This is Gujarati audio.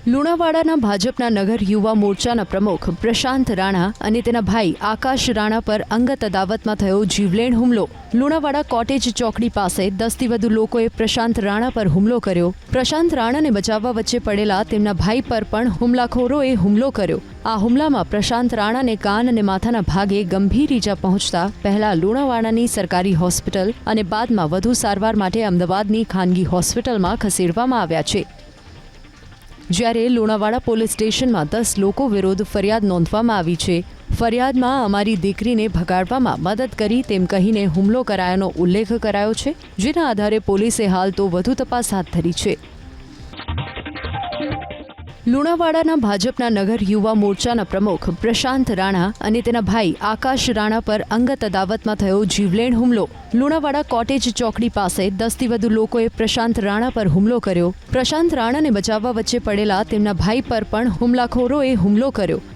લુણાવાડાના ભાજપના નગર યુવા મોરચાના પ્રમુખ પ્રશાંત રાણા અને તેના ભાઈ આકાશ રાણા પર અંગત અદાવતમાં થયો જીવલેણ હુમલો। લુણાવાડા કોટેજ ચોકડી પાસે 10થી વધુ લોકોએ પ્રશાંત રાણા પર હુમલો કર્યો। પ્રશાંત રાણાને બચાવવા વચ્ચે પડેલા તેમના ભાઈ પર પણ હુમલાખોરોએ હુમલો કર્યો। આ હુમલામાં પ્રશાંત રાણાને કાન અને માથાના ભાગે ગંભીર ઈજા પહોંચતા પહેલા લુણાવાડાની સરકારી હોસ્પિટલ અને બાદમાં વધુ સારવાર માટે અમદાવાદની ખાનગી હોસ્પિટલમાં ખસેડવામાં આવ્યા છે। જ્યારે લુણાવાડા પોલીસ સ્ટેશનમાં 10 લોકો વિરુદ્ધ ફરિયાદ નોંધવામાં આવી છે। ફરિયાદમાં અમારી દીકરીને ભગાડવામાં મદદ કરી તેમ કહીને હુમલો કરાયાનો ઉલ્લેખ કરાયો છે, જેના આધારે પોલીસે હાલ તો વધુ તપાસ હાથ ધરી છે। લુણાવાડાના ભાજપના નગર યુવા મોરચાના પ્રમુખ પ્રશાંત રાણા અને તેના ભાઈ આકાશ રાણા પર અંગત અદાવતમાં થયો જીવલેણ હુમલો। લુણાવાડા કોટેજ ચોકડી પાસે 10થી વધુ લોકોએ પ્રશાંત રાણા પર હુમલો કર્યો। પ્રશાંત રાણાને બચાવવા વચ્ચે પડેલા તેમના ભાઈ પર પણ હુમલાખોરોએ હુમલો કર્યો।